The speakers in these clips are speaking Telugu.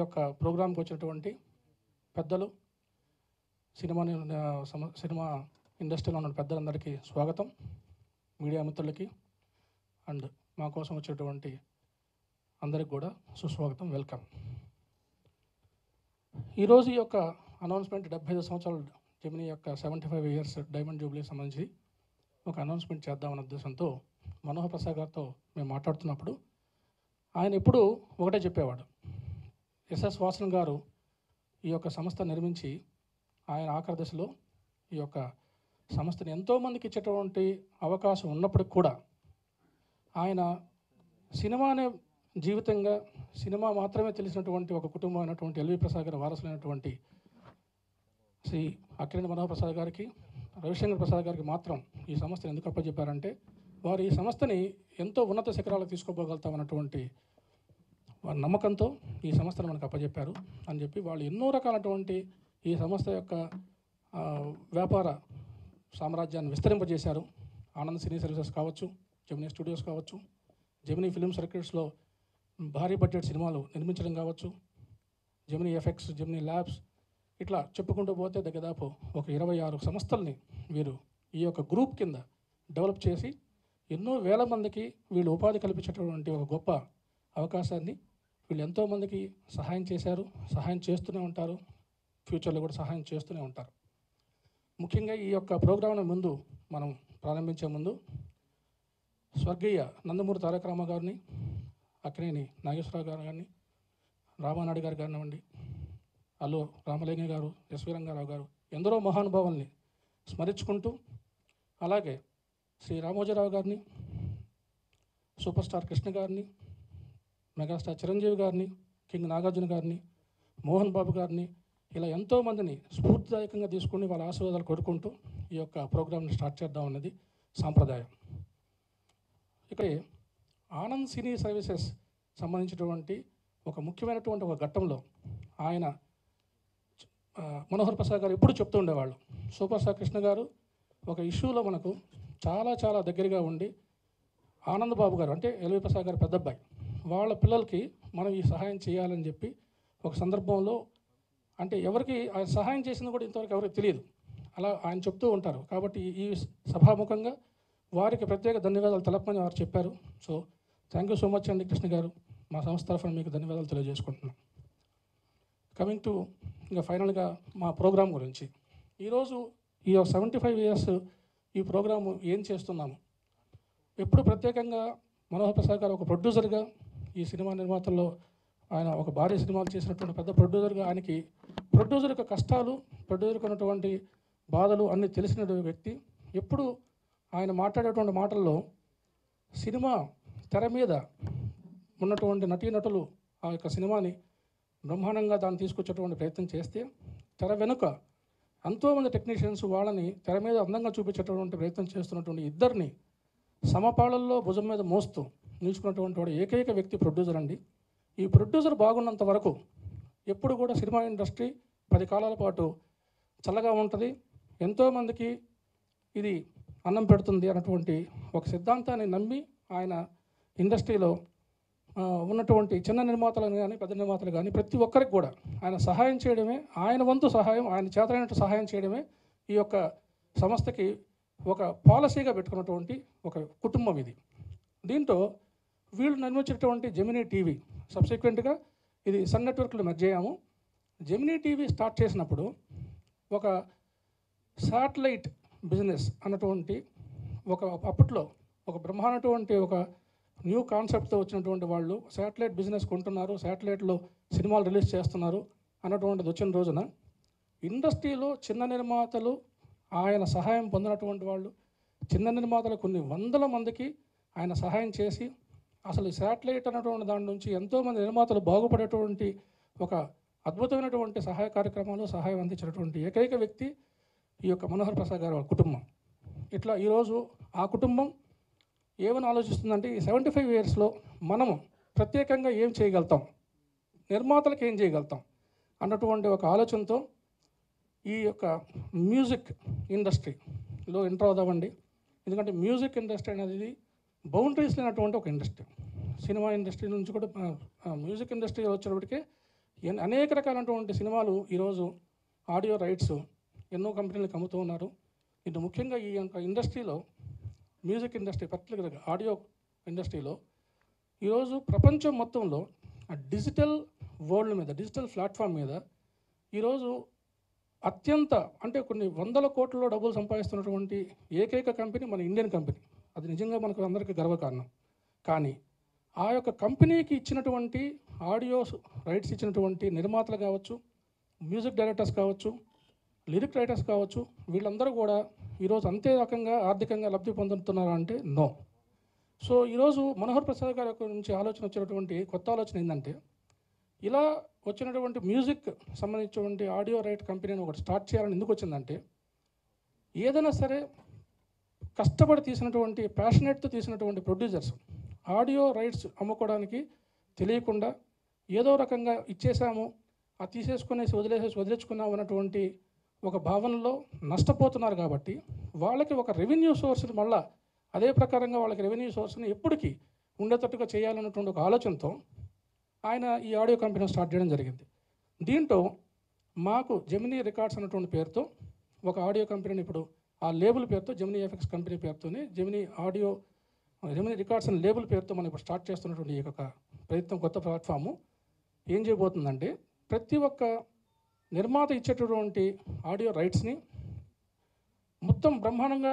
యొక్క ప్రోగ్రాంకి వచ్చినటువంటి పెద్దలు, సినిమా ఇండస్ట్రీలో ఉన్న పెద్దలందరికీ స్వాగతం, మీడియా మిత్రులకి అండ్ మా కోసం వచ్చేటువంటి అందరికి కూడా సుస్వాగతం, వెల్కమ్. ఈరోజు ఈ యొక్క అనౌన్స్మెంట్ 75 సంవత్సరాలు జెమినీ యొక్క 75 ఇయర్స్ డైమండ్ జూబ్లీకి సంబంధించి ఒక అనౌన్స్మెంట్ చేద్దామన్న ఉద్దేశంతో మనోహర్ ప్రసాద్ గారితో మేము మాట్లాడుతున్నప్పుడు ఆయన ఎప్పుడూ ఒకటే చెప్పేవాడు. ఎస్ఎస్ వాసన్ గారు ఈ యొక్క సంస్థ నిర్మించి ఆయన ఆఖరి దశలో ఈ యొక్క సంస్థని ఎంతోమందికి ఇచ్చేటువంటి అవకాశం ఉన్నప్పటికి కూడా ఆయన సినిమానే జీవితంగా, సినిమా మాత్రమే తెలిసినటువంటి ఒక కుటుంబం అయినటువంటి ఎల్వి ప్రసాద్ గారి వారసులైనటువంటి శ్రీ అక్కినేని మనోహర్ ప్రసాద్ గారికి, రవిశంకర్ ప్రసాద్ గారికి మాత్రం ఈ సంస్థను ఎందుకు అప్పచెప్పారంటే వారు ఈ సంస్థని ఎంతో ఉన్నత శిఖరాలకు తీసుకోపోగలుగుతామన్నటువంటి వారి నమ్మకంతో ఈ సంస్థను మనకు అప్పచెప్పారు అని చెప్పి వాళ్ళు ఎన్నో రకాలటువంటి ఈ సంస్థ యొక్క వ్యాపార సామ్రాజ్యాన్ని విస్తరింపజేశారు. ఆనంద్ సినీ సర్వీసెస్ కావచ్చు, జెమినీ స్టూడియోస్ కావచ్చు, జెమినీ ఫిల్మ్ సర్క్యూట్స్లో భారీ బడ్జెట్ సినిమాలు నిర్మించడం కావచ్చు, జెమినీ ఎఫెక్ట్స్, జెమినీ ల్యాబ్స్, ఇట్లా చెప్పుకుంటూ పోతే దాదాపు ఒక 26 సంస్థల్ని వీరు ఈ యొక్క గ్రూప్ కింద డెవలప్ చేసి ఎన్నో వేల మందికి వీళ్ళు ఉపాధి కల్పించేటటువంటి ఒక గొప్ప అవకాశాన్ని వీళ్ళు ఎంతోమందికి సహాయం చేశారు, సహాయం చేస్తూనే ఉంటారు, ఫ్యూచర్లో కూడా సహాయం చేస్తూనే ఉంటారు. ముఖ్యంగా ఈ యొక్క ప్రోగ్రాంను ముందు మనం ప్రారంభించే ముందు స్వర్గీయ నందమూరి తారక రామ గారిని, అక్కినేని నాగేశ్వరరావు గారు కానీ, రామానాయుడు గారు కానివ్వండి, అల్లు రామలింగ గారు, ఎస్వి రంగారావు గారు, ఎందరో మహానుభావుల్ని స్మరించుకుంటూ, అలాగే శ్రీ రామోజీరావు గారిని, సూపర్ స్టార్ కృష్ణ గారిని, మెగాస్టార్ చిరంజీవి గారిని, కింగ్ నాగార్జున గారిని, మోహన్ బాబు గారిని, ఇలా ఎంతోమందిని స్ఫూర్తిదాయకంగా తీసుకుని వాళ్ళ ఆశీర్వాదాలు కోరుకుంటూ ఈ యొక్క ప్రోగ్రామ్ని స్టార్ట్ చేద్దామన్నది సాంప్రదాయం. ఇక్కడే ఆనంద్ సినీ సర్వీసెస్ సంబంధించినటువంటి ఒక ముఖ్యమైనటువంటి ఒక ఘట్టంలో ఆయన మనోహర్ ప్రసాద్ గారు ఎప్పుడు చెప్తూ ఉండేవాళ్ళు, సూపర్ స్టార్ కృష్ణ గారు ఒక ఇష్యూలో మనకు చాలా చాలా దగ్గరగా ఉండి ఆనంద్ బాబు గారు అంటే ఎల్వి ప్రసాద్ గారు పెద్దబ్బాయి వాళ్ళ పిల్లలకి మనం ఈ సహాయం చేయాలని చెప్పి ఒక సందర్భంలో, అంటే ఎవరికి ఆయన సహాయం చేసింది కూడా ఇంతవరకు ఎవరికి తెలియదు, అలా ఆయన చెప్తూ ఉంటారు. కాబట్టి ఈ సభాముఖంగా వారికి ప్రత్యేక ధన్యవాదాలు తెలపమని వారు చెప్పారు. So thank you so much అండి కృష్ణ గారు, మా సంస్థ తరఫున మీకు ధన్యవాదాలు తెలియజేసుకుంటున్నాం. కమింగ్ టు ఇంకా ఫైనల్గా మా ప్రోగ్రాం గురించి, ఈరోజు ఈ 75 ఇయర్స్ ఈ ప్రోగ్రాము ఏం చేస్తున్నాము, ఎప్పుడు ప్రత్యేకంగా మనోహర్ ప్రసాద్ గారు ఒక ప్రొడ్యూసర్గా ఈ సినిమా నిర్మాతల్లో ఆయన ఒక భారీ సినిమాలు చేసినటువంటి పెద్ద ప్రొడ్యూసర్గా, ఆయనకి ప్రొడ్యూసర్ యొక్క కష్టాలు, ప్రొడ్యూసర్కి ఉన్నటువంటి బాధలు అన్నీ తెలిసిన వ్యక్తి. ఎప్పుడు ఆయన మాట్లాడేటువంటి మాటల్లో సినిమా తెర మీద ఉన్నటువంటి నటీనటులు ఆ యొక్క సినిమాని బ్రహ్మాండంగా దాన్ని తీసుకొచ్చేటువంటి ప్రయత్నం చేస్తే, తెర వెనుక ఎంతోమంది టెక్నీషియన్స్ వాళ్ళని తెర మీద అందంగా చూపించేటటువంటి ప్రయత్నం చేస్తున్నటువంటి ఇద్దరిని సమపాళల్లో భుజం మీద మోస్తూ నిలుచుకున్నటువంటి వాడు ఏకైక వ్యక్తి ప్రొడ్యూసర్ అండి. ఈ ప్రొడ్యూసర్ బాగున్నంత వరకు ఎప్పుడు కూడా సినిమా ఇండస్ట్రీ 10 కాలాల పాటు చల్లగా ఉంటుంది, ఎంతోమందికి ఇది అన్నం పెడుతుంది అన్నటువంటి ఒక సిద్ధాంతాన్ని నమ్మి ఆయన ఇండస్ట్రీలో ఉన్నటువంటి చిన్న నిర్మాతలను కానీ పెద్ద నిర్మాతలు కానీ ప్రతి ఒక్కరికి కూడా ఆయన సహాయం చేయడమే, ఆయన వంతు సహాయం, ఆయన చేతనైనట్టు సహాయం చేయడమే ఈ యొక్క సంస్థకి ఒక పాలసీగా పెట్టుకున్నటువంటి ఒక కుటుంబం ఇది. దీంట్లో వీళ్ళు నిర్మించినటువంటి జెమినీ టీవీ సబ్సిక్వెంట్గా ఇది సన్ నెట్వర్క్లో మెర్జ్ అయ్యాము. జెమినీ టీవీ స్టార్ట్ చేసినప్పుడు ఒక శాటిలైట్ బిజినెస్ అన్నటువంటి ఒక అప్పట్లో ఒక బ్రహ్మాండటువంటి ఒక న్యూ కాన్సెప్ట్తో వచ్చినటువంటి వాళ్ళు శాటిలైట్ బిజినెస్ కొంటున్నారు, శాటిలైట్లో సినిమాలు రిలీజ్ చేస్తున్నారు అన్నటువంటిది వచ్చిన రోజున ఇండస్ట్రీలో చిన్న నిర్మాతలు ఆయన సహాయం పొందినటువంటి వాళ్ళు, చిన్న నిర్మాతలు కొన్ని వందల మందికి ఆయన సహాయం చేసి అసలు శాటిలైట్ అన్నటువంటి దాని నుంచి ఎంతోమంది నిర్మాతలు బాగుపడేటువంటి ఒక అద్భుతమైనటువంటి సహాయ కార్యక్రమాలు, సహాయం అందించినటువంటి ఏకైక వ్యక్తి ఈ యొక్క మనోహర్ ప్రసాద్ గారి కుటుంబం. ఇట్లా ఈరోజు ఆ కుటుంబం ఏమని ఆలోచిస్తుందంటే ఈ 75 ఇయర్స్లో మనము ప్రత్యేకంగా ఏం చేయగలుగుతాం, నిర్మాతలకు ఏం చేయగలుగుతాం అన్నటువంటి ఒక ఆలోచనతో ఈ యొక్క మ్యూజిక్ ఇండస్ట్రీలో ఎంటర్ అవుదామండి. ఎందుకంటే మ్యూజిక్ ఇండస్ట్రీ అనేది బౌండరీస్ లేనటువంటి ఒక ఇండస్ట్రీ. సినిమా ఇండస్ట్రీ నుంచి కూడా మ్యూజిక్ ఇండస్ట్రీ వచ్చేటప్పటికే అనేక రకాలైనటువంటి సినిమాలు ఈరోజు ఆడియో రైట్స్ ఎన్నో కంపెనీలకు అమ్ముతూ ఉన్నారు. ఇటు ముఖ్యంగా ఈ యొక్క ఇండస్ట్రీలో, మ్యూజిక్ ఇండస్ట్రీ పర్టికులర్గా ఆడియో ఇండస్ట్రీలో ఈరోజు ప్రపంచం మొత్తంలో ఆ డిజిటల్ వరల్డ్ మీద, డిజిటల్ ప్లాట్ఫామ్ మీద ఈరోజు అత్యంత అంటే కొన్ని వందల కోట్లలో డబ్బులు సంపాదిస్తున్నటువంటి ఏకైక కంపెనీ మన ఇండియన్ కంపెనీ. అది నిజంగా మనకు అందరికీ గర్వకారణం. కానీ ఆ యొక్క కంపెనీకి ఇచ్చినటువంటి ఆడియో రైట్స్ ఇచ్చినటువంటి నిర్మాతలు కావచ్చు, మ్యూజిక్ డైరెక్టర్స్ కావచ్చు, లిరిక్ రైటర్స్ కావచ్చు, వీళ్ళందరూ కూడా ఈరోజు అంతే రకంగా ఆర్థికంగా లబ్ధి పొందుతున్నారా అంటే నో. సో ఈరోజు మనోహర్ ప్రసాద్ గారి యొక్క నుంచి ఆలోచన వచ్చినటువంటి కొత్త ఆలోచన ఏంటంటే, ఇలా వచ్చినటువంటి మ్యూజిక్ సంబంధించినటువంటి ఆడియో రైట్ కంపెనీని ఒకటి స్టార్ట్ చేయాలని ఎందుకు వచ్చిందంటే, ఏదైనా సరే కష్టపడి తీసినటువంటి, ప్యాషనేట్తో తీసినటువంటి ప్రొడ్యూసర్స్ ఆడియో రైట్స్ అమ్ముకోవడానికి తెలియకుండా ఏదో రకంగా ఇచ్చేసాము, అది తీసేసుకునేసి వదిలేసుకున్నాము అన్నటువంటి ఒక భావనలో నష్టపోతున్నారు. కాబట్టి వాళ్ళకి ఒక రెవెన్యూ సోర్స్ని మళ్ళా అదే ప్రకారంగా వాళ్ళకి రెవెన్యూ సోర్స్ని ఎప్పటికీ ఉండేటట్టుగా చేయాలన్నటువంటి ఒక ఆలోచనతో ఆయన ఈ ఆడియో కంపెనీ స్టార్ట్ చేయడం జరిగింది. దీంట్లో మాకు జెమినీ రికార్డ్స్ అన్నటువంటి పేరుతో ఒక ఆడియో కంపెనీని ఇప్పుడు ఆ లేబుల్ పేరుతో జెమినీ ఎఫెక్ట్స్ కంపెనీ పేరుతోనే జెమినీ రికార్డ్స్ అనే లేబుల్ పేరుతో మనం ఇప్పుడు స్టార్ట్ చేస్తున్నటువంటి ఈ యొక్క ప్రయత్నం, కొత్త ప్లాట్ఫాము ఏం చేయబోతుందంటే, ప్రతి ఒక్క నిర్మాత ఇచ్చేటటువంటి ఆడియో రైట్స్ని మొత్తం బ్రహ్మాండంగా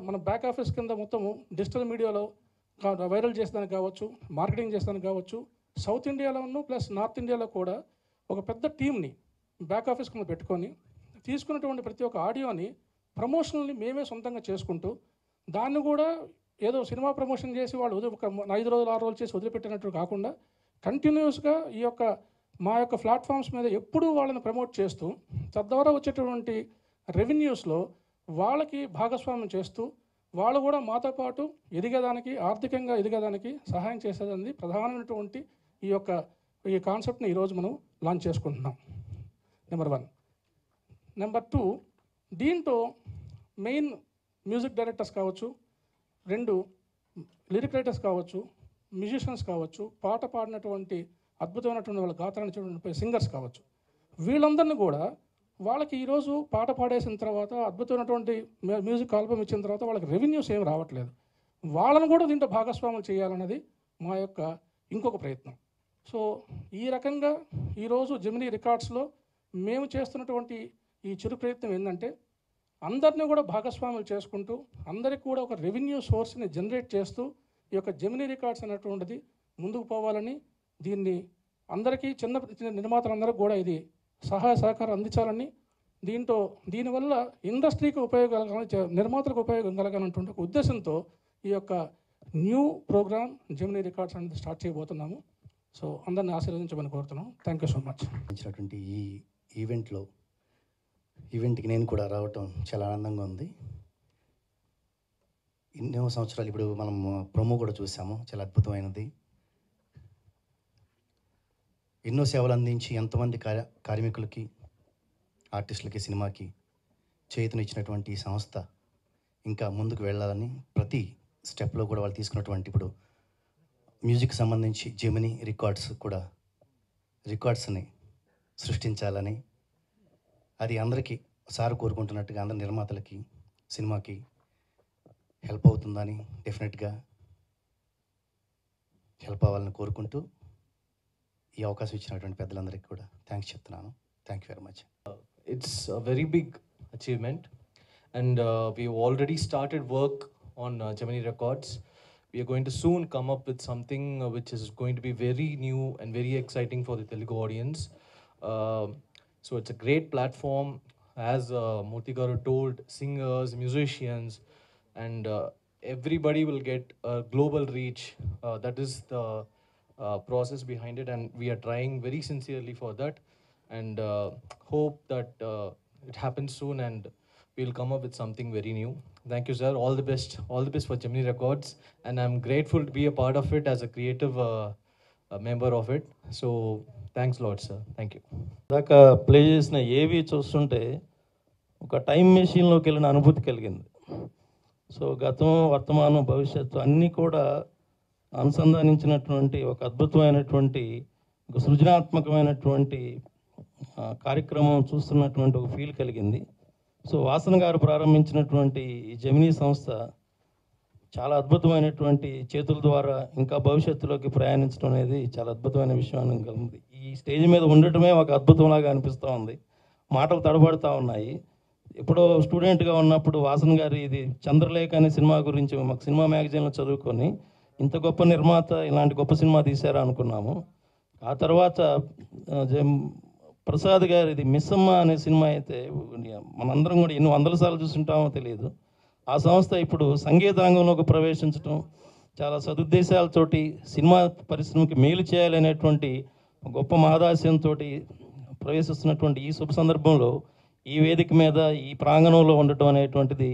మన బ్యాక్ ఆఫీస్ కింద మొత్తము డిజిటల్ మీడియాలో వైరల్ చేసేదానికి కావచ్చు, మార్కెటింగ్ చేసేదానికి కావచ్చు, సౌత్ ఇండియాలోను ప్లస్ నార్త్ ఇండియాలో కూడా ఒక పెద్ద టీంని బ్యాక్ ఆఫీస్ కింద పెట్టుకొని తీసుకున్నటువంటి ప్రతి ఒక్క ఆడియోని ప్రమోషనల్ని మేమే సొంతంగా చేసుకుంటూ, దాన్ని కూడా ఏదో సినిమా ప్రమోషన్ చేసి వాళ్ళు ఒక 5 రోజులు 6 రోజులు చేసి వదిలిపెట్టినట్టు కాకుండా కంటిన్యూస్గా ఈ యొక్క మా యొక్క ప్లాట్ఫామ్స్ మీద ఎప్పుడూ వాళ్ళని ప్రమోట్ చేస్తూ, తద్వారా వచ్చేటటువంటి రెవెన్యూస్లో వాళ్ళకి భాగస్వామ్యం చేస్తూ, వాళ్ళు కూడా మాతో పాటు ఎదిగేదానికి, ఆర్థికంగా ఎదిగేదానికి సహాయం చేసేది ప్రధానమైనటువంటి ఈ కాన్సెప్ట్ని ఈరోజు మనం లాంచ్ చేసుకుంటున్నాం. నెంబర్ 1. నెంబర్ 2, దీంట్లో మెయిన్ మ్యూజిక్ డైరెక్టర్స్ కావచ్చు, 2 లిరిక్ రైటర్స్ కావచ్చు, మ్యూజిషియన్స్ కావచ్చు, పాట పాడినటువంటి అద్భుతమైనటువంటి వాళ్ళ గాత్రాన్ని సింగర్స్ కావచ్చు, వీళ్ళందరినీ కూడా వాళ్ళకి ఈరోజు పాట పాడేసిన తర్వాత, అద్భుతమైనటువంటి మ్యూజిక్ ఆల్బమ్ ఇచ్చిన తర్వాత వాళ్ళకి రెవెన్యూస్ ఏమి రావట్లేదు. వాళ్ళను కూడా దీంట్లో భాగస్వాములు చేయాలన్నది మా యొక్క ఇంకొక ప్రయత్నం. సో ఈ రకంగా ఈరోజు జెమినీ రికార్డ్స్లో మేము చేస్తున్నటువంటి ఈ చిరు ప్రయత్నం ఏంటంటే, అందరినీ కూడా భాగస్వాములు చేసుకుంటూ, అందరికీ కూడా ఒక రెవెన్యూ సోర్స్ని జనరేట్ చేస్తూ ఈ యొక్క జెమినీ రికార్డ్స్ అనేటువంటిది ముందుకు పోవాలని, దీన్ని అందరికీ చిన్న నిర్మాతలందరికీ కూడా ఇది సహాయ సహకారం అందించాలని, దీనివల్ల ఇండస్ట్రీకి ఉపయోగకలగాలని, నిర్మాతలకు ఉపయోగం కలగాలన్నటువంటి ఒక ఉద్దేశంతో ఈ యొక్క న్యూ ప్రోగ్రామ్ జెమినీ రికార్డ్స్ అనేది స్టార్ట్ చేయబోతున్నాము. సో అందరిని ఆశీర్వదించమని కోరుతున్నాం. Thank you so much. ఈ ఈవెంట్కి నేను కూడా రావటం చాలా ఆనందంగా ఉంది. ఎన్నో సంవత్సరాలు ఇప్పుడు మనం ప్రోమో కూడా చూసాము, చాలా అద్భుతమైనది. ఎన్నో సేవలు అందించి ఎంతోమంది కార్మికులకి, ఆర్టిస్టులకి, సినిమాకి చేతునిచ్చినటువంటి ఈ సంస్థ ఇంకా ముందుకు వెళ్ళాలని, ప్రతి స్టెప్లో కూడా వాళ్ళు తీసుకున్నటువంటి ఇప్పుడు మ్యూజిక్ సంబంధించి జెమినీ రికార్డ్స్ని సృష్టించాలని, అది అందరికీ సార్ కోరుకుంటున్నట్టుగా అందరి నిర్మాతలకి, సినిమాకి హెల్ప్ అవుతుందని, డెఫినెట్గా హెల్ప్ అవ్వాలని కోరుకుంటూ ఈ అవకాశం ఇచ్చినటువంటి పెద్దలందరికీ కూడా థ్యాంక్స్ చెప్తున్నాను. Thank you very much. It's a very big achievement, and we've already started work on Gemini Records. We are going to soon come up with something which is going to be very new and very exciting for the Telugu audience. So it's a great platform, as Murthy Garu told, singers, musicians, and everybody will get a global reach. That is the process behind it, and we are trying very sincerely for that, and hope that it happens soon and we'll come up with something very new. Thank you, sir. All the best for Gemini Records, and I'm grateful to be a part of it as a creative member of it. So thanks a lot, sir. Thank you. దాకా ప్లే చేసిన ఏవి చూస్తుంటే ఒక టైం మెషిన్లోకి వెళ్ళిన అనుభూతి కలిగింది. సో గతం, వర్తమానం, భవిష్యత్తు అన్నీ కూడా అనుసంధానించినటువంటి ఒక అద్భుతమైనటువంటి ఒక సృజనాత్మకమైనటువంటి కార్యక్రమం చూస్తున్నటువంటి ఒక ఫీల్ కలిగింది. సో వాసన గారు ప్రారంభించినటువంటి ఈ జెమినీ సంస్థ చాలా అద్భుతమైనటువంటి చేతుల ద్వారా ఇంకా భవిష్యత్తులోకి ప్రయాణించడం అనేది చాలా అద్భుతమైన విషయం కలిగింది. ఈ స్టేజ్ మీద ఉండటమే ఒక అద్భుతంలాగా అనిపిస్తూ ఉంది. మాటలు తడబడుతూ ఉన్నాయి. ఎప్పుడో స్టూడెంట్గా ఉన్నప్పుడు వాసన్ గారి ఇది చంద్రలేఖ అనే సినిమా గురించి మాకు సినిమా మ్యాగజైన్లో చదువుకొని ఇంత గొప్ప నిర్మాత ఇలాంటి గొప్ప సినిమా తీశారా అనుకున్నాము. ఆ తర్వాత ప్రసాద్ గారి ఇది మిస్సమ్మ అనే సినిమా అయితే మనందరం కూడా ఎన్ని వందల సార్లు చూస్తుంటామో తెలియదు. ఆ సంస్థ ఇప్పుడు సంగీత రంగంలోకి ప్రవేశించడం, చాలా సదుద్దేశాలతోటి సినిమా పరిశ్రమకి మేలు చేయాలనేటువంటి గొప్ప మహదాశయంతో ప్రవేశిస్తున్నటువంటి ఈ శుభ సందర్భంలో ఈ వేదిక మీద ఈ ప్రాంగణంలో ఉండటం అనేటువంటిది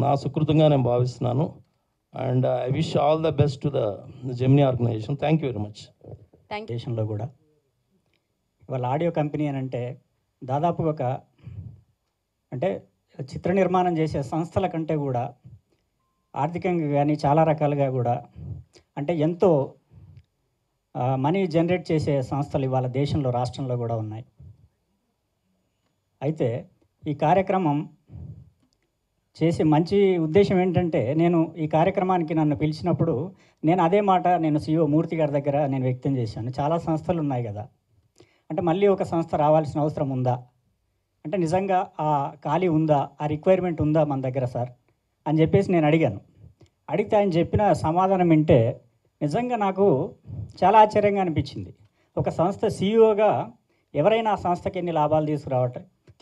నా సుకృతంగా నేను భావిస్తున్నాను. And I wish all the best to the Gemini organization. Thank you very much. దేశంలో కూడా వాళ్ళ ఆడియో కంపెనీ అని అంటే దాదాపు అంటే చిత్ర నిర్మాణం చేసే సంస్థల కంటే కూడా ఆర్థికంగా కానీ చాలా రకాలుగా కూడా అంటే ఎంతో మనీ జనరేట్ చేసే సంస్థలు ఇవాళ దేశంలో రాష్ట్రంలో కూడా ఉన్నాయి. అయితే ఈ కార్యక్రమం చేసే మంచి ఉద్దేశం ఏంటంటే, నేను ఈ కార్యక్రమానికి నన్ను పిలిచినప్పుడు నేను అదే మాట నేను CEO మూర్తి గారి దగ్గర నేను వ్యక్తం చేశాను. చాలా సంస్థలు ఉన్నాయి కదా, అంటే మళ్ళీ ఒక సంస్థ రావాల్సిన అవసరం ఉందా, అంటే నిజంగా ఆ ఖాళీ ఉందా, ఆ రిక్వైర్మెంట్ ఉందా మన దగ్గర సార్ అని చెప్పేసి నేను అడిగాను. అడిగితే ఆయన చెప్పిన సమాధానం వింటే నిజంగా నాకు చాలా ఆశ్చర్యంగా అనిపించింది. ఒక సంస్థ CEOగా ఎవరైనా ఆ సంస్థకి ఎన్ని లాభాలు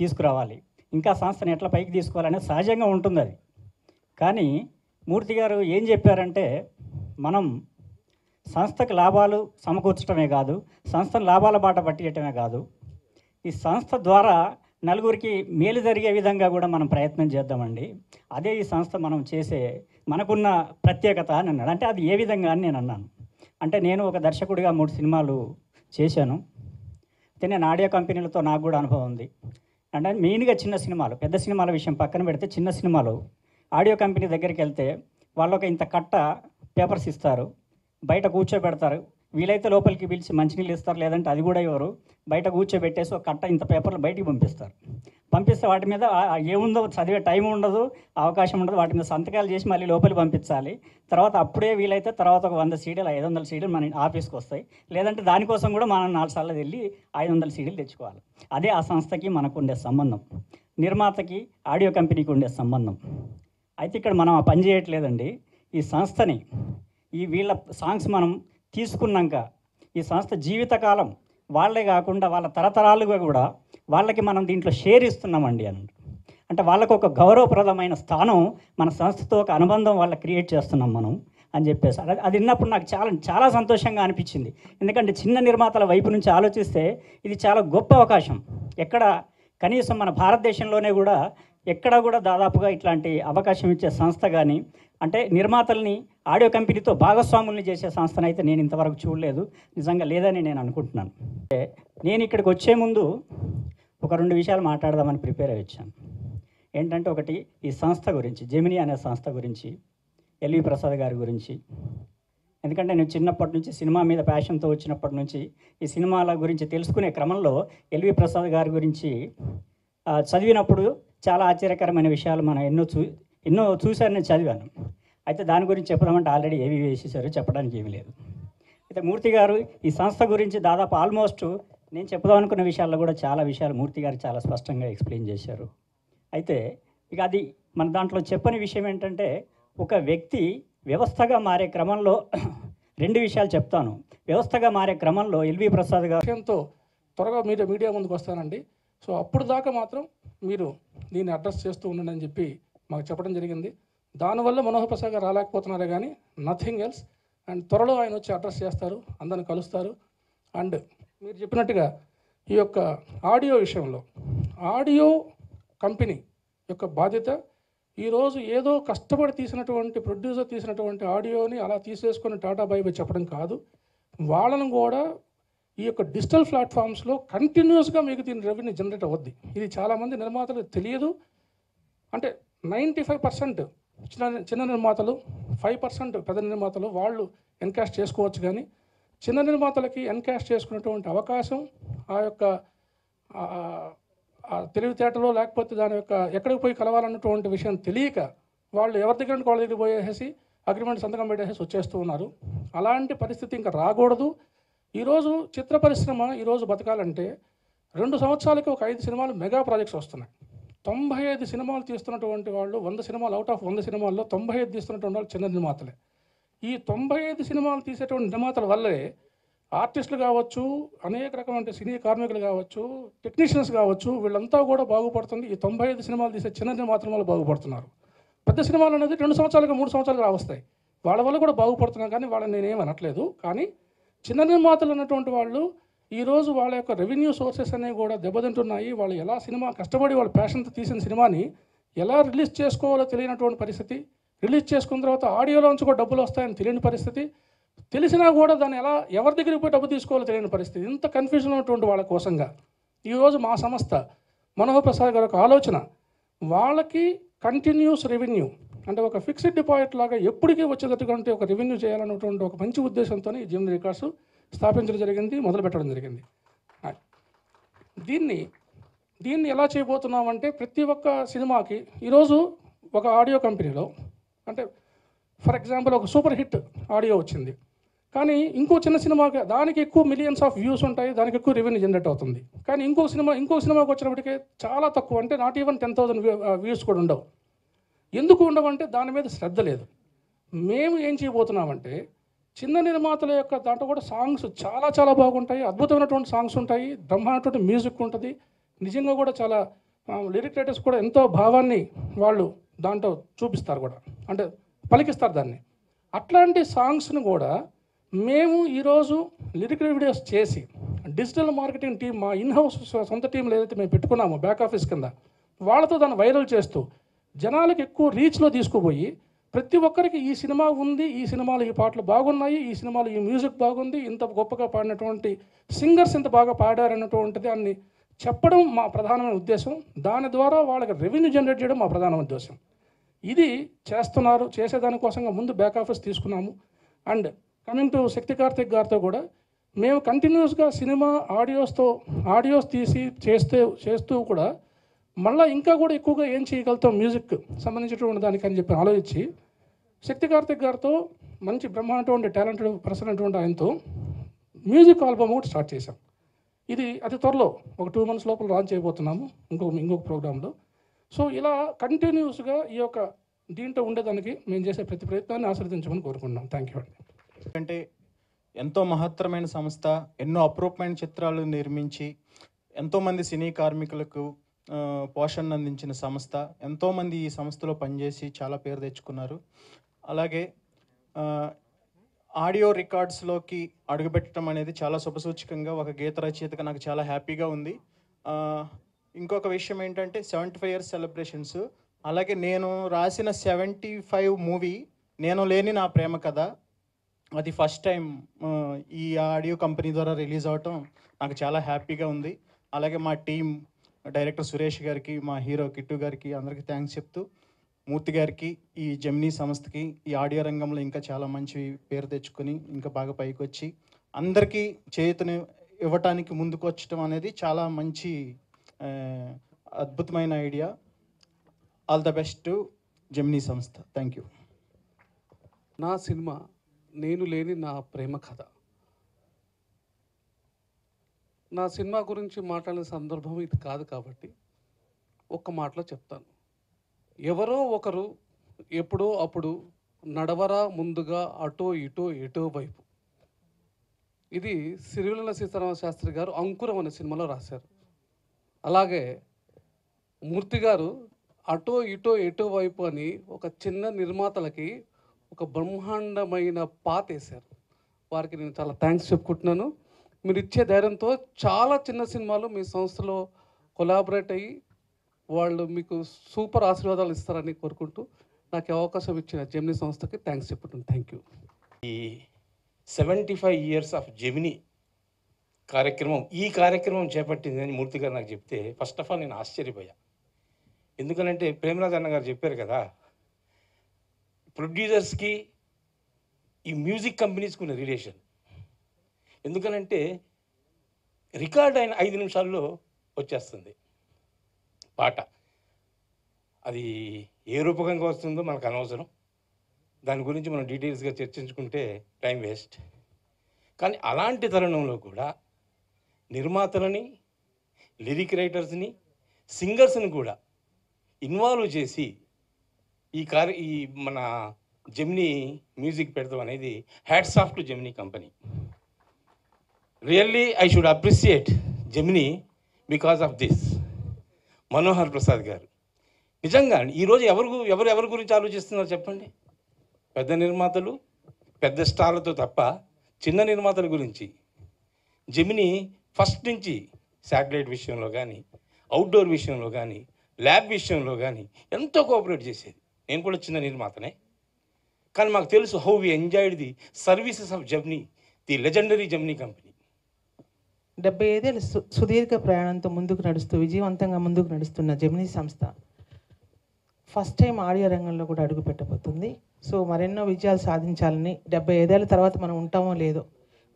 తీసుకురావాలి, ఇంకా సంస్థను ఎట్లా పైకి తీసుకోవాలనేది సహజంగా ఉంటుంది అది. కానీ మూర్తి గారు ఏం చెప్పారంటే, మనం సంస్థకు లాభాలు సమకూర్చడమే కాదు, సంస్థను లాభాల బాట పట్టియటమే కాదు, ఈ సంస్థ ద్వారా నలుగురికి మేలు జరిగే విధంగా కూడా మనం ప్రయత్నం చేద్దామండి. అదే ఈ సంస్థ మనం చేసే మనకున్న ప్రత్యేకత అని అన్నాడు. అంటే అది ఏ విధంగా అని నేను అన్నాను. అంటే నేను ఒక దర్శకుడిగా 3 సినిమాలు చేశాను. అయితే నేను ఆడియో కంపెనీలతో నాకు కూడా అనుభవం ఉంది. అంటే మెయిన్గా చిన్న సినిమాలు, పెద్ద సినిమాల విషయం పక్కన పెడితే చిన్న సినిమాలు ఆడియో కంపెనీ దగ్గరికి వెళ్తే వాళ్ళు ఒక ఇంత కట్ట పేపర్స్ ఇస్తారు, బయట కూర్చోబెడతారు. వీలైతే లోపలికి పిలిచి మంచినీళ్ళు ఇస్తారు, లేదంటే అది కూడా ఎవరు బయట కూర్చోబెట్టేసి ఒక కట్ట ఇంత పేపర్లు బయటికి పంపిస్తారు. పంపిస్తే వాటి మీద ఏముందో చదివే టైం ఉండదు, అవకాశం ఉండదు, వాటి మీద సంతకాలు చేసి మళ్ళీ లోపలికి పంపించాలి. తర్వాత అప్పుడే వీలైతే తర్వాత ఒక 100 సీడీలు 500 సీడీలు మన ఆఫీస్కి వస్తాయి. లేదంటే దానికోసం కూడా మనం 4 సార్లు వెళ్ళి 500 సీడీలు తెచ్చుకోవాలి. అదే ఆ సంస్థకి మనకు ఉండే సంబంధం, నిర్మాతకి ఆడియో కంపెనీకి ఉండే సంబంధం. అయితే ఇక్కడ మనం ఆ పని చేయట్లేదండి. ఈ సంస్థని వీళ్ళ సాంగ్స్ మనం తీసుకున్నాక ఈ సంస్థ జీవితకాలం వాళ్ళే కాకుండా వాళ్ళ తరతరాలుగా కూడా వాళ్ళకి మనం దీంట్లో షేర్ ఇస్తున్నామండి అని. అంటే వాళ్ళకు ఒక గౌరవప్రదమైన స్థానం మన సంస్థతో ఒక అనుబంధం వాళ్ళ క్రియేట్ చేస్తున్నాం మనం అని చెప్పేసి అది విన్నప్పుడు నాకు చాలా సంతోషంగా అనిపించింది. ఎందుకంటే చిన్న నిర్మాతల వైపు నుంచి ఆలోచిస్తే ఇది చాలా గొప్ప అవకాశం. ఎక్కడ కనీసం మన భారతదేశంలోనే కూడా ఎక్కడ కూడా దాదాపుగా ఇట్లాంటి అవకాశం ఇచ్చే సంస్థ కానీ, అంటే నిర్మాతల్ని ఆడియో కంపెనీతో భాగస్వాముల్ని చేసే సంస్థను అయితే నేను ఇంతవరకు చూడలేదు, నిజంగా లేదని నేను అనుకుంటున్నాను. నేను ఇక్కడికి వచ్చే ముందు ఒక 2 విషయాలు మాట్లాడదామని ప్రిపేర్ అయ్యి వచ్చాను. ఏంటంటే ఒకటి ఈ సంస్థ గురించి, జెమినీ అనే సంస్థ గురించి, ఎల్వి ప్రసాద్ గారి గురించి. ఎందుకంటే నేను చిన్నప్పటి నుంచి సినిమా మీద ప్యాషన్తో వచ్చినప్పటి నుంచి ఈ సినిమాల గురించి తెలుసుకునే క్రమంలో ఎల్వి ప్రసాద్ గారి గురించి చదివినప్పుడు చాలా ఆశ్చర్యకరమైన విషయాలు మనం ఎన్నో చూశాను, నేను చదివాను. అయితే దాని గురించి చెప్పదామంటే ఆల్రెడీ ఏవి వేసేసారు, చెప్పడానికి ఏమీ లేదు. అయితే మూర్తి గారు ఈ సంస్థ గురించి దాదాపు ఆల్మోస్ట్ నేను చెప్దాం అనుకున్న విషయాల్లో కూడా చాలా విషయాలు మూర్తి గారు చాలా స్పష్టంగా ఎక్స్ప్లెయిన్ చేశారు. అయితే ఇక అది మన దాంట్లో చెప్పని విషయం ఏంటంటే, ఒక వ్యక్తి వ్యవస్థగా మారే క్రమంలో 2 విషయాలు చెప్తాను. వ్యవస్థగా మారే క్రమంలో ఎల్వి ప్రసాద్ గారు విషయంతో త్వరగా మీడియా ముందుకు వస్తానండి. సో అప్పుడు దాకా మాత్రం మీరు దీన్ని అడ్రస్ చేస్తూ ఉండండి అని చెప్పి మాకు చెప్పడం జరిగింది. దానివల్ల మనోహర్ ప్రసాద్ గారు రాలేకపోతున్నారే కానీ నథింగ్ ఎల్స్. అండ్ త్వరలో ఆయన వచ్చి అడ్రస్ చేస్తారు, అందరిని కలుస్తారు. అండ్ మీరు చెప్పినట్టుగా ఈ యొక్క ఆడియో విషయంలో ఆడియో కంపెనీ యొక్క బాధ్యత ఈరోజు ఏదో కష్టపడి తీసినటువంటి ప్రొడ్యూసర్ తీసినటువంటి ఆడియోని అలా తీసేసుకొని టాటా బై బై చెప్పడం కాదు, వాళ్ళను కూడా ఈ యొక్క డిజిటల్ ప్లాట్ఫామ్స్లో కంటిన్యూస్గా మీకు దీని రెవెన్యూ జనరేట్ అవుద్ది. ఇది చాలామంది నిర్మాతలకు తెలియదు. అంటే 95% చిన్న నిర్మాతలు, 5% పెద్ద నిర్మాతలు వాళ్ళు ఎన్కాష్ చేసుకోవచ్చు. కానీ చిన్న నిర్మాతలకి ఎన్కాష్ చేసుకున్నటువంటి అవకాశం, ఆ యొక్క ఆ తెలివితేటలో లేకపోతే దాని యొక్క ఎక్కడికి పోయి కలవాలన్నటువంటి విషయం తెలియక వాళ్ళు ఎవరి దగ్గర వాళ్ళ దగ్గర పోయేసి అగ్రిమెంట్ సంతకం పెట్టేసి వచ్చేస్తూ ఉన్నారు. అలాంటి పరిస్థితి ఇంకా రాకూడదు. ఈరోజు చిత్ర పరిశ్రమ ఈరోజు బతకాలంటే 2 సంవత్సరాలకి ఒక 5 సినిమాలు మెగా ప్రాజెక్ట్స్ వస్తున్నాయి. 95 సినిమాలు తీస్తున్నటువంటి వాళ్ళు 100 సినిమాలు అవుట్ ఆఫ్ 100 సినిమాల్లో 95 తీస్తున్నటువంటి వాళ్ళు చిన్న నిర్మాతలే. ఈ 95 సినిమాలు తీసేటువంటి నిర్మాతల వల్లే ఆర్టిస్టులు కావచ్చు, అనేక రకమైన సినీ కార్మికులు కావచ్చు, టెక్నీషియన్స్ కావచ్చు, వీళ్ళంతా కూడా బాగుపడుతుంది. ఈ 95 సినిమాలు తీసే చిన్న నిర్మాతల వల్ల బాగుపడుతున్నారు. పెద్ద సినిమాలు అనేది 2 సంవత్సరాలకు 3 సంవత్సరాలకు రావస్తాయి. వాళ్ళ వల్ల కూడా బాగుపడుతున్నారు, కానీ వాళ్ళని నేనేం అనట్లేదు. కానీ చిన్న నిర్మాతలు అన్నటువంటి వాళ్ళు ఈరోజు వాళ్ళ యొక్క రెవెన్యూ సోర్సెస్ అనేవి కూడా దెబ్బతింటున్నాయి. వాళ్ళు ఎలా సినిమా కష్టపడి వాళ్ళ ప్యాషన్తో తీసిన సినిమాని ఎలా రిలీజ్ చేసుకోవాలో తెలియనటువంటి పరిస్థితి, రిలీజ్ చేసుకున్న తర్వాత ఆడియోలోంచి కూడా డబ్బులు వస్తాయని తెలియని పరిస్థితి, తెలిసినా కూడా దాన్ని ఎలా ఎవరి దగ్గరికి పోయి డబ్బు తీసుకోవాలో తెలియని పరిస్థితి. ఇంత కన్ఫ్యూజన్ ఉన్నటువంటి వాళ్ళ కోసంగా ఈరోజు మా సంస్థ మనోహర్ ప్రసాద్ గారి ఒక ఆలోచన, వాళ్ళకి కంటిన్యూస్ రెవెన్యూ అంటే ఒక ఫిక్స్డ్ డిపాజిట్ లాగా ఎప్పటికీ వచ్చేటటువంటి ఒక రెవెన్యూ చేయాలన్నటువంటి ఒక మంచి ఉద్దేశంతో ఈ జెమినీ రికార్డ్స్ స్థాపించడం జరిగింది, మొదలు పెట్టడం జరిగింది. దీన్ని ఎలా చేయబోతున్నామంటే ప్రతి ఒక్క సినిమాకి ఈరోజు ఒక ఆడియో కంపెనీలో అంటే ఫర్ ఎగ్జాంపుల్ ఒక సూపర్ హిట్ ఆడియో వచ్చింది, కానీ ఇంకో చిన్న సినిమాకి దానికి ఎక్కువ మిలియన్స్ ఆఫ్ వ్యూస్ ఉంటాయి, దానికి ఎక్కువ రెవెన్యూ జనరేట్ అవుతుంది. కానీ ఇంకో సినిమాకి వచ్చినప్పటికీ చాలా తక్కువ, అంటే నాట్ ఈవెన్ 10,000 వ్యూస్ కూడా ఉండవు. ఎందుకు ఉండవంటే దాని మీద శ్రద్ధ లేదు. మేము ఏం చేయబోతున్నామంటే చిన్న నిర్మాతల యొక్క దాంట్లో కూడా సాంగ్స్ చాలా చాలా బాగుంటాయి, అద్భుతమైనటువంటి సాంగ్స్ ఉంటాయి, బ్రహ్మాండటువంటి మ్యూజిక్ ఉంటుంది. నిజంగా కూడా చాలా లిరిక్ రైటర్స్ కూడా ఎంతో భావాన్ని వాళ్ళు దాంట్లో చూపిస్తారు కూడా, అంటే పలికిస్తారు దాన్ని. అట్లాంటి సాంగ్స్ని కూడా మేము ఈరోజు లిరిక్ వీడియోస్ చేసి డిజిటల్ మార్కెటింగ్ టీం, మా ఇన్హౌస్ సొంత టీంలో ఏదైతే మేము పెట్టుకున్నామో బ్యాక్ ఆఫీస్ కింద, వాళ్ళతో దాన్ని వైరల్ చేస్తూ జనాలకు ఎక్కువ రీచ్లో తీసుకుపోయి ప్రతి ఒక్కరికి ఈ సినిమా ఉంది, ఈ సినిమాలో ఈ పాటలు బాగున్నాయి, ఈ సినిమాలో ఈ మ్యూజిక్ బాగుంది, ఇంత గొప్పగా పాడినటువంటి సింగర్స్ ఇంత బాగా పాడారన్నటువంటిది దాన్ని చెప్పడం మా ప్రధానమైన ఉద్దేశం. దాని ద్వారా వాళ్ళకి రెవెన్యూ జనరేట్ చేయడం మా ప్రధాన ఉద్దేశం. ఇది చేస్తున్నారు. చేసేదానికోసంగా ముందు బ్యాక్ ఆఫీస్ తీసుకున్నాము. అండ్ కమింగ్ టు శక్తి కార్తిక్ గారితో కూడా మేము కంటిన్యూస్గా సినిమా ఆడియోస్ తీసి చేస్తూ కూడా మళ్ళీ ఇంకా కూడా ఎక్కువగా ఏం చేయగలుగుతాం మ్యూజిక్ సంబంధించినటువంటి దానికి అని చెప్పి ఆలోచించి శక్తి కార్తిక్ గారితో మంచి బ్రహ్మాండటువంటి టాలెంటెడ్ పర్సన్ అటువంటి ఆయనతో మ్యూజిక్ ఆల్బమ్ ఒకటి స్టార్ట్ చేశాం. ఇది అతి త్వరలో ఒక 2 months లోపల లాంచ్ చేయబోతున్నాము ఇంకొక ప్రోగ్రాంలో. సో ఇలా కంటిన్యూస్గా ఈ యొక్క దీంట్లో ఉండేదానికి మేము చేసే ప్రతి ప్రయత్నాన్ని ఆశీర్వదించమని కోరుకుంటున్నాం. థ్యాంక్ యూ అండి. అంటే ఎంతో మహత్తరమైన సంస్థ, ఎన్నో అప్రూపమైన చిత్రాలు నిర్మించి ఎంతోమంది సినీ కార్మికులకు పోషణ అందించిన సంస్థ. ఎంతోమంది ఈ సంస్థలో పనిచేసి చాలా పేరు తెచ్చుకున్నారు. అలాగే ఆడియో రికార్డ్స్లోకి అడుగుపెట్టడం అనేది చాలా శుభసూచకంగా, ఒక గీత రచయితగా నాకు చాలా హ్యాపీగా ఉంది. ఇంకొక విషయం ఏంటంటే 75 years సెలబ్రేషన్స్. అలాగే నేను రాసిన 75 మూవీ నేను లేని నా ప్రేమ కథ, అది ఫస్ట్ టైం ఈ ఆడియో కంపెనీ ద్వారా రిలీజ్ అవటం నాకు చాలా హ్యాపీగా ఉంది. అలాగే మా టీం, డైరెక్టర్ సురేష్ గారికి, మా హీరో కిట్టు గారికి అందరికీ థ్యాంక్స్ చెప్తూ, మూర్తి గారికి, ఈ జెమినీ సంస్థకి ఈ ఆడియో రంగంలో ఇంకా చాలా మంచి పేరు తెచ్చుకొని ఇంకా బాగా పైకి వచ్చి అందరికీ చేతుని ఇవ్వటానికి ముందుకు వచ్చటం అనేది చాలా మంచి అద్భుతమైన idea. All the best Gemini సంస్థ. Thank you. నా సినిమా నేను లేని నా ప్రేమ కథ. నా సినిమా గురించి మాట్లాడిన సందర్భం ఇది కాదు కాబట్టి ఒక్క మాటలో చెప్తాను. ఎవరో ఒకరు ఎప్పుడో అప్పుడు నడవరా ముందుగా అటో ఇటో ఎటో వైపు. ఇది సిరివెన్నెల సీతారామ శాస్త్రి గారు అంకురం అనే సినిమాలో రాశారు. అలాగే మూర్తి గారు అటో ఇటో ఎటో వైపు అని ఒక చిన్న నిర్మాతలకి ఒక బ్రహ్మాండమైన పాత వేశారు. వారికి నేను చాలా థ్యాంక్స్ చెప్పుకుంటున్నాను. మీరు ఇచ్చే ధైర్యంతో చాలా చిన్న సినిమాలు మీ సంస్థలో కొలాబరేట్ అయ్యి వాళ్ళు మీకు సూపర్ ఆశీర్వాదాలు ఇస్తారని కోరుకుంటూ నాకు అవకాశం ఇచ్చిన జెమినీ సంస్థకి థ్యాంక్స్ చెప్పుకుంటున్నాను. Thank you. ఈ 75 years ఆఫ్ జెమినీ ఈ కార్యక్రమం చేపట్టిందని మూర్తి గారు నాకు చెప్తే ఫస్ట్ ఆఫ్ ఆల్ నేను ఆశ్చర్యపోయా. ఎందుకనంటే ప్రేమరాజ్ అన్న గారు చెప్పారు కదా, ప్రొడ్యూసర్స్కి ఈ మ్యూజిక్ కంపెనీస్కి ఉన్న రిలేషన్. ఎందుకనంటే రికార్డ్ అయిన 5 నిమిషాల్లో వచ్చేస్తుంది పాట. అది ఏ రూపకంగా వస్తుందో మనకు అనవసరం, దాని గురించి మనం డీటెయిల్స్గా చర్చించుకుంటే టైం వేస్ట్. కానీ అలాంటి తరుణంలో కూడా నిర్మాతలని, లిరిక్ రైటర్స్ని, సింగర్స్ని కూడా ఇన్వాల్వ్ చేసి ఈ మన జెమినీ మ్యూజిక్ పెడతాం అనేది hats off to Gemini company. Really I should appreciate Gemini because of this. Manohar Prasad గారు నిజంగా ఈరోజు ఎవరి గురించి ఆలోచిస్తున్నారు చెప్పండి? పెద్ద నిర్మాతలు, పెద్ద స్టార్లతో తప్ప చిన్న నిర్మాతల గురించి జెమినీ ఫస్ట్ నుంచి శాటిలైట్ విషయంలో కానీ, అవుట్డోర్ విషయంలో కానీ, ల్యాబ్ విషయంలో కానీ ఎంతో కోఆపరేట్ చేసేది. నేను కూడా చిన్న నిర్మాతనే, కానీ మాకు తెలుసు how we enjoyed the services of Gemini, the legendary Gemini company. 75 ఏళ్ళ సుదీర్ఘ ప్రయాణంతో ముందుకు నడుస్తూ విజయవంతంగా ముందుకు నడుస్తున్న జెమినీ సంస్థ ఫస్ట్ టైం ఆడియో రంగంలో కూడా అడుగు పెట్టబోతుంది. సో మరెన్నో విజయాలు సాధించాలని, 75 ఏళ్ళ తర్వాత మనం ఉంటామో లేదో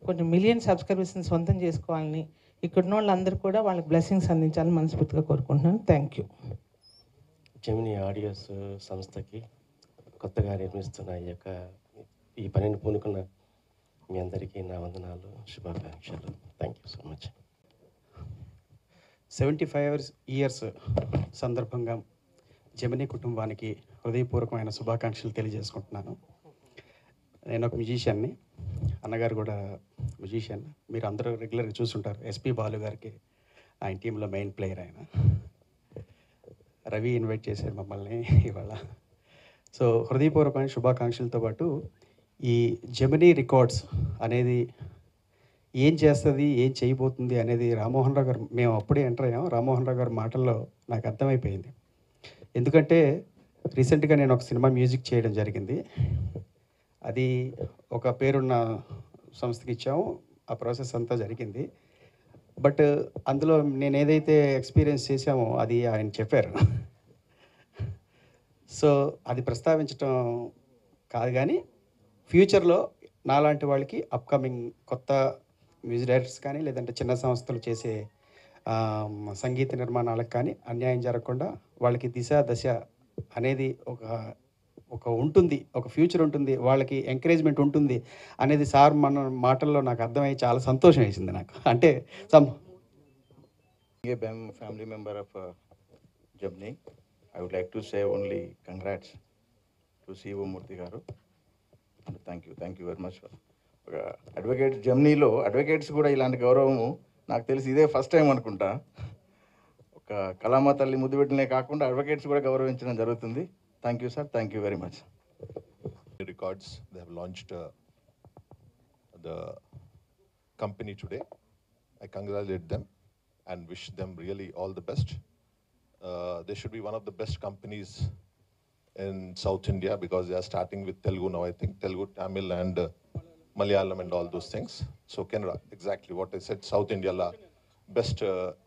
కొన్ని మిలియన్ సబ్స్క్రైబర్స్ని సొంతం చేసుకోవాలని, ఇక్కడున్న వాళ్ళందరూ కూడా వాళ్ళకి బ్లెస్సింగ్స్ అందించాలని మనస్ఫూర్తిగా కోరుకుంటున్నాను. Thank you. జెమినీ ఆడియోస్ సంస్థకి కొత్తగా నిర్మిస్తున్న ఈ పనిని పూనుకున్న మీ అందరికీ నా వందనాలు, శుభాకాంక్షలు. Thank you so much. 75 years సందర్భంగా జెమినీ కుటుంబానికి హృదయపూర్వకమైన శుభాకాంక్షలు తెలియజేసుకుంటున్నాను. నేను ఒక మ్యూజిషియన్ని, అన్నగారు కూడా మ్యూజిషియన్. మీరు అందరూ రెగ్యులర్గా చూస్తుంటారు. ఎస్పి బాలు గారికి ఆయన టీంలో మెయిన్ ప్లేయర్ ఆయన. రవి ఇన్వైట్ చేశారు మమ్మల్ని ఇవాళ. సో హృదయపూర్వకమైన శుభాకాంక్షలతో పాటు ఈ జెమినీ రికార్డ్స్ అనేది ఏం చేస్తుంది, ఏం చేయబోతుంది అనేది రామ్మోహన్ రావు గారు, మేము అప్పుడే ఎంటర్ అయ్యాం, రామ్మోహన్ రావు గారి మాటల్లో నాకు అర్థమైపోయింది. ఎందుకంటే రీసెంట్గా నేను ఒక సినిమా మ్యూజిక్ చేయడం జరిగింది. అది ఒక పేరున్న సంస్థకి ఇచ్చాము. ఆ ప్రాసెస్ అంతా జరిగింది. బట్ అందులో నేను ఏదైతే ఎక్స్పీరియన్స్ చేశామో అది ఆయన చెప్పారు. సో అది ప్రస్తావించడం కాదు, కానీ ఫ్యూచర్లో నాలాంటి వాళ్ళకి అప్కమింగ్ కొత్త మ్యూజిక్ డైరెక్టర్స్ కానీ, లేదంటే చిన్న సంస్థలు చేసే సంగీత నిర్మాణాలకు కానీ అన్యాయం జరగకుండా వాళ్ళకి దిశ దశ అనేది ఒక ఉంటుంది, ఒక ఫ్యూచర్ ఉంటుంది, వాళ్ళకి ఎంకరేజ్మెంట్ ఉంటుంది అనేది సార్ మన మాటల్లో నాకు అర్థమయ్యి చాలా సంతోషం వేసింది నాకు. అంటే family member of Jemini, I would like to say only congrats to CEO Murthy garu. Thank you very much. Advocate జెమినీలో అడ్వకేట్స్ కూడా ఇలాంటి గౌరవము నాకు తెలిసి ఇదే ఫస్ట్ టైం అనుకుంటా. ఒక కళామ తల్లి ముద్దు పెట్టినే కాకుండా అడ్వకేట్స్ కూడా గౌరవించడం జరుగుతుంది. Thank you sir, thank you very much. Records, they have launched the company today. I congratulate them and wish them really all the best. They should be one of the best companies in South India because they are starting with Telugu now, I think. Telugu, Tamil and Malayalam and all those things. So Canada, exactly what I said, South India la best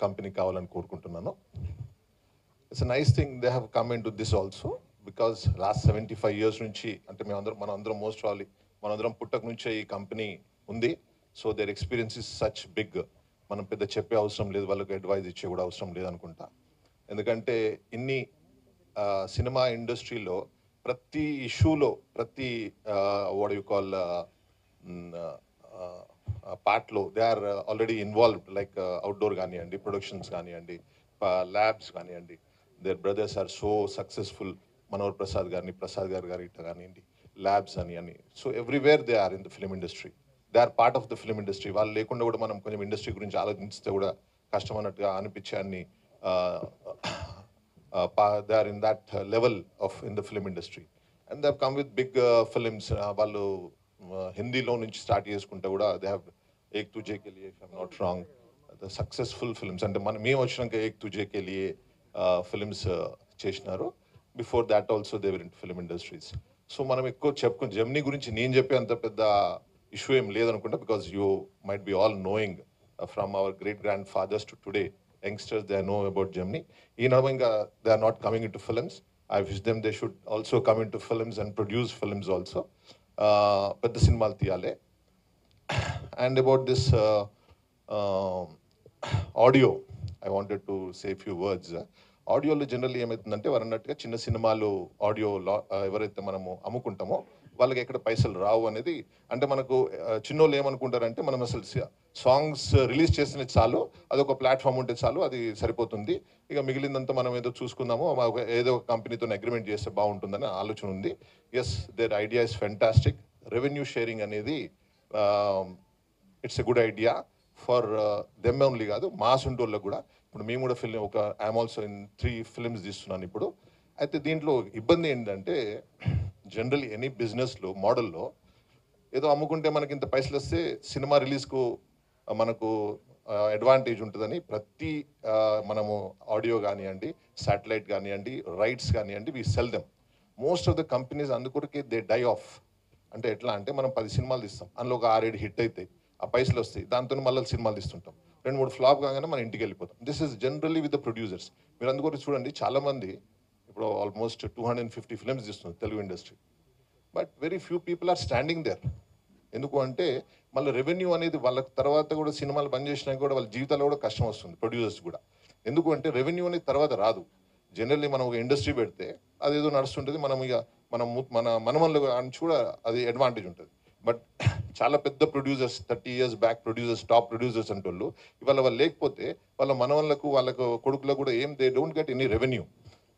company kavalani korukuntunnanu. It's a nice thing they have come into this also because last 75 years nunchi ante manandram most probably manandram puttak nunchi ee company undi. So their experience is such big. మనం పెద్ద చెప్పే అవసరం లేదు, వాళ్ళకి అడ్వైజ్ ఇచ్చే కూడా అవసరం లేదు అనుకుంటా. ఎందుకంటే ఇన్ని సినిమా ఇండస్ట్రీలో ప్రతి ఇష్యూలో, ప్రతి వాట్ యు కాల్ పార్ట్లో they are already involved. Like outdoor కానివ్వండి, ప్రొడక్షన్స్ కానివ్వండి, ల్యాబ్స్ కానివ్వండి. Their brothers are so successful. Manohar Prasad గారి ఇట్లా కానివ్వండి, ల్యాబ్స్ అని. So everywhere they are in the film industry. They are part of the film industry. వాళ్ళు లేకుండా కూడా మనం కొంచెం ఇండస్ట్రీ గురించి ఆలోచిస్తే కూడా కష్టం అన్నట్టుగా అనిపించే అన్ని they are in that level of in the film industry and they have come with big films. వాళ్ళు హిందీలో నుంచి స్టార్ట్ చేసుకుంటే కూడా they have Ek Duuje Ke Liye, if I'm not wrong, the successful films. అంటే మేము వచ్చినాక ఏక్ తుజే కే లియే ఫిలిమ్స్ చేసినారు. Before that also they were in film industries. So మనం ఎక్కువ చెప్పుకుని జెమినీ గురించి నేను చెప్పే అంత పెద్ద ఇష్యూ ఏం లేదనుకుంటా. Because you might be all knowing from our great grandfathers to today youngsters, they know about Gemini. ఈ నడుమ ఇంకా they are not coming in to films. I wish them they should also come in to films and produce films also. పెద్ద సినిమాలు తీయాలి. And about this audio, I wanted to say a few words. ఆడియోలో జనరల్లీ ఏమవుతుందంటే వారు అన్నట్టుగా చిన్న సినిమాలు ఆడియో ఎవరైతే మనము అమ్ముకుంటామో వాళ్ళకి ఎక్కడ పైసలు రావు అనేది, అంటే మనకు చిన్నోళ్ళు ఏమనుకుంటారంటే మనం అసలు సాంగ్స్ రిలీజ్ చేసిన చాలు, అదొక ప్లాట్ఫామ్ ఉంటే చాలు, అది సరిపోతుంది, ఇక మిగిలిందంతా మనం ఏదో చూసుకుందాము, ఏదో ఒక కంపెనీతో అగ్రిమెంట్ చేస్తే బాగుంటుందని ఆలోచన ఉంది. Yes, their idea is fantastic. Revenue sharing అనేది it's a good idea for them only కాదు, మాస్ ఉంటోళ్ళకు కూడా. ఇప్పుడు మేము కూడా film I'm also in 3 films తీస్తున్నాను ఇప్పుడు. అయితే దీంట్లో ఇబ్బంది ఏంటంటే జనరల్లీ ఎనీ బిజినెస్లో మోడల్లో ఏదో అమ్ముకుంటే మనకి ఇంత పైసలు వస్తే సినిమా రిలీజ్కు మనకు అడ్వాంటేజ్ ఉంటుందని ప్రతి మనము ఆడియో కానివ్వండి, శాటిలైట్ కానివ్వండి, రైట్స్ కానివ్వండి, we cell them. Most of the companies అందుకొరకే దే డై ఆఫ్. అంటే ఎట్లా అంటే మనం 10 సినిమాలు తీస్తాం, అందులో ఒక 6-7 హిట్ అవుతాయి, ఆ పైసలు వస్తాయి, దాంతో మళ్ళీ సినిమాలు తీస్తుంటాం, 2-3 ఫ్లాప్ కాగానే మనం ఇంటికి వెళ్ళిపోతాం. This is generally with the producers. మీరు అందుకొరకు చూడండి, చాలామంది ఇప్పుడు ఆల్మోస్ట్ 250 ఫిల్మ్స్ తీస్తున్నారు Telugu industry, but very few people are standing there. ఎందుకు అంటే మళ్ళీ రెవెన్యూ అనేది వాళ్ళకి తర్వాత కూడా సినిమాలు బంద్ చేసినా కూడా వాళ్ళ జీవితాల్లో కూడా కష్టం వస్తుంది ప్రొడ్యూసర్స్ కూడా. ఎందుకు అంటే రెవెన్యూ అనేది తర్వాత రాదు. జనరల్లీ మనం ఒక ఇండస్ట్రీ పెడితే అదేదో నడుస్తుంటుంది, మనం ఇక మన మనమల్లో నుంచి కూడా అది అడ్వాంటేజ్ ఉంటుంది. బట్ చాలా పెద్ద producers 30 years back producers, top producers అంటోళ్ళు ఇవాళ వాళ్ళు లేకపోతే వాళ్ళ మనవళ్ళకు వాళ్ళకు కొడుకులకు కూడా they don't get any revenue.